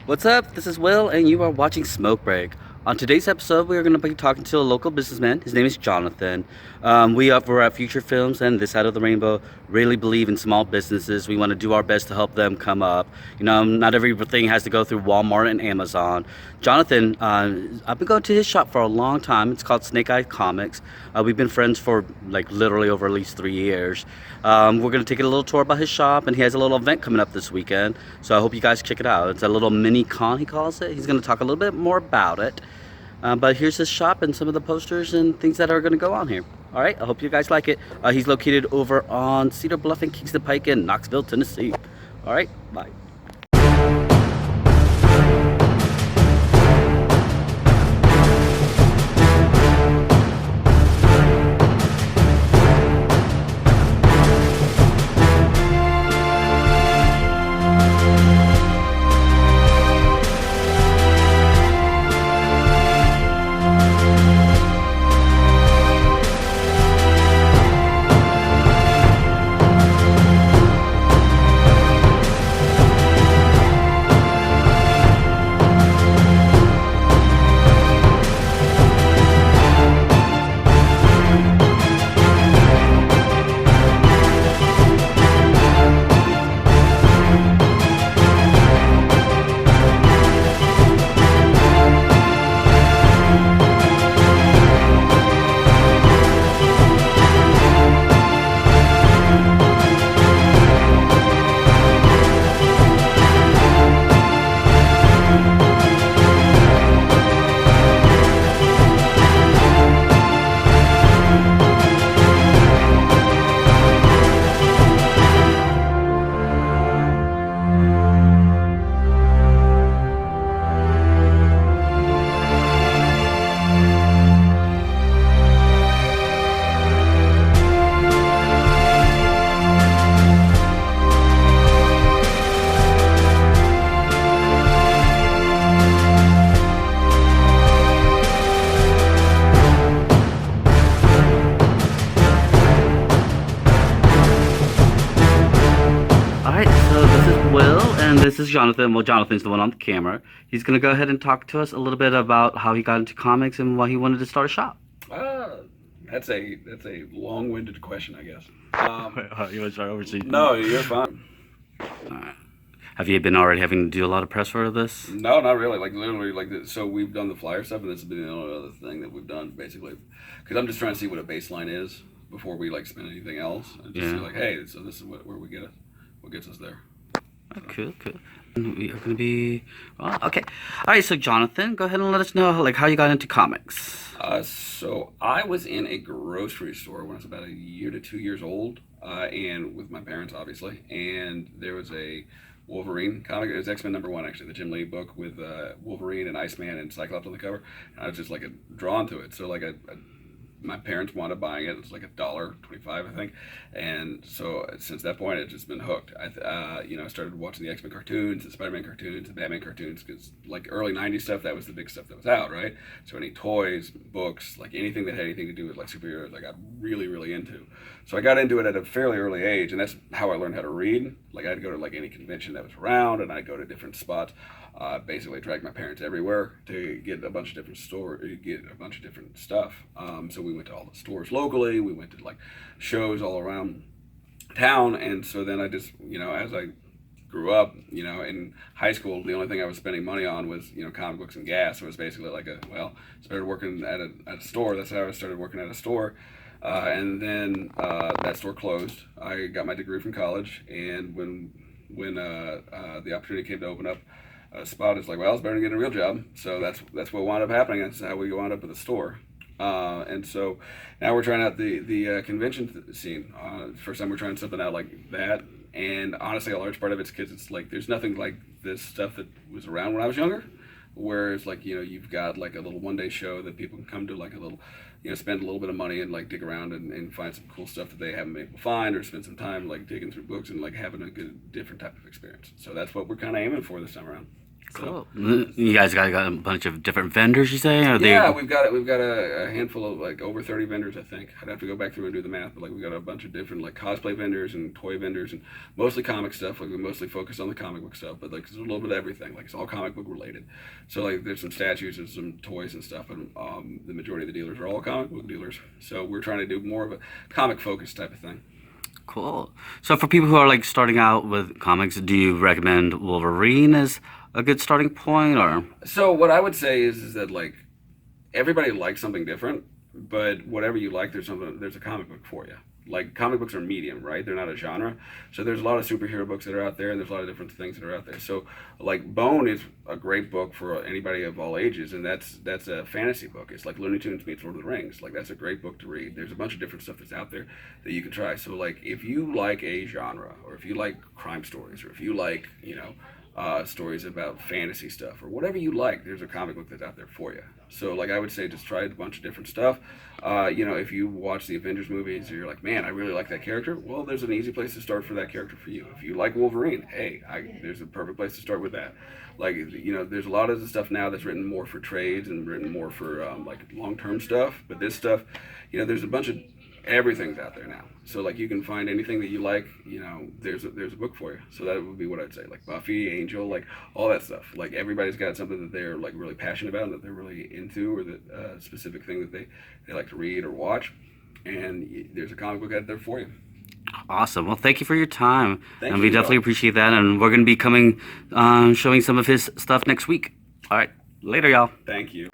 What's up? This is Will, and you are watching Smoke Break. On today's episode, we are going to be talking to a local businessman. His name is Jonathan. We're at Future Films and this side of the rainbow really believe in small businesses. We want to do our best to help them come up. Not everything has to go through Walmart and Amazon. Jonathan, I've been going to his shop for a long time. It's called S.M.O.K.E Comics. We've been friends for like literally over at least 3 years. We're going to take a little tour about his shop, and he has a little event coming up this weekend. So I hope you guys check it out. It's a little mini con, he calls it. He's going to talk a little bit more about it. But here's his shop and some of the posters and things that are going to go on here. All right, I hope you guys like it. He's located over on Cedar Bluff and Kingston Pike in Knoxville, Tennessee. All right, bye. All right, so this is Will, and this is Jonathan. Well, Jonathan's the one on the camera. He's going to go ahead and talk to us a little bit about how he got into comics and why he wanted to start a shop. Uh, that's a long-winded question, I guess. You want to start overseas? No, you're fine. Have you been already having to do a lot of press for this? No, not really. Like literally, so we've done the flyer stuff, and this has been the only other thing that we've done basically, because I'm just trying to see what a baseline is before we like spend anything else, and just see like, hey, so this is where we get it, what gets us there. Oh, cool, cool. And we are going to be okay. All right, so Jonathan, go ahead and let us know how you got into comics. So I was in a grocery store when I was about a year to 2 years old, and with my parents, obviously. And there was a Wolverine comic. It was X-Men #1, actually, the Jim Lee book with Wolverine and Iceman and Cyclops on the cover. And I was just like drawn to it. So my parents wound up buying it. It's like $1.25, I think. And so since that point, it's just been hooked. I started watching the X-Men cartoons, the Spider-Man cartoons, the Batman cartoons, because like early '90s stuff, that was the big stuff that was out, right? So any toys, books, like anything that had anything to do with like superheroes, I got really, really into. So I got into it at a fairly early age, and that's how I learned how to read. Like I'd go to like any convention that was around, and I'd go to different spots. Basically dragged my parents everywhere to get a bunch of different stuff. So we went to all the stores locally. We went to like shows all around town, and so then I just, as I grew up, in high school, the only thing I was spending money on was, comic books and gas. So it was basically started working at a store. That's how I started working at a store. And then that store closed. I got my degree from college, and when the opportunity came to open up a spot, it's like, well, it's better to get a real job. So that's what wound up happening. That's how we wound up with a store. And so now we're trying out the convention scene. First time we're trying something out like that. And honestly, a large part of it's because it's like there's nothing like this stuff that was around when I was younger. Whereas like you've got like a little one-day show that people can come to, like a little, spend a little bit of money and like dig around and find some cool stuff that they haven't been able to find, or spend some time like digging through books and like having a good different type of experience. So that's what we're kind of aiming for this time around. So Cool. You guys got a bunch of different vendors, you say? Are they yeah, we've got a handful of like over 30 vendors, I think. I'd have to go back through and do the math, but like we got a bunch of different like cosplay vendors and toy vendors and mostly comic stuff. Like we mostly focus on the comic book stuff, but like there's a little bit of everything. Like it's all comic book related. So like there's some statues and some toys and stuff, and the majority of the dealers are all comic book dealers. So we're trying to do more of a comic focused type of thing. cool? So for people who are like starting out with comics, do you recommend Wolverine as a good starting point, or? So what I would say is that like everybody likes something different, but whatever you like, there's a comic book for you. Like comic books are medium, right? They're not a genre. So there's a lot of superhero books that are out there, and there's a lot of different things that are out there. So like Bone is a great book for anybody of all ages, and that's a fantasy book. It's like Looney Tunes meets Lord of the Rings. Like that's a great book to read. There's a bunch of different stuff that's out there that you can try. So like if you like a genre, or if you like crime stories, or if you like stories about fantasy stuff or whatever you like, there's a comic book that's out there for you. So like I would say just try a bunch of different stuff. If you watch the Avengers movies and you're like, man, I really like that character, well, there's an easy place to start for that character for you. If you like Wolverine, hey, there's a perfect place to start with that. Like there's a lot of the stuff now that's written more for trades and written more for like long-term stuff, but this stuff, there's a bunch of everything's out there now. So like you can find anything that you like. There's a book for you. So that would be what I'd say. Like Buffy, Angel, like all that stuff. Like everybody's got something that they're like really passionate about and that they're really into, or that specific thing that they like to read or watch. And there's a comic book out there for you. Awesome. Well, thank you for your time, Thank and you we as well. definitely appreciate that. And we're going to be coming, showing some of his stuff next week. All right, later, y'all. Thank you.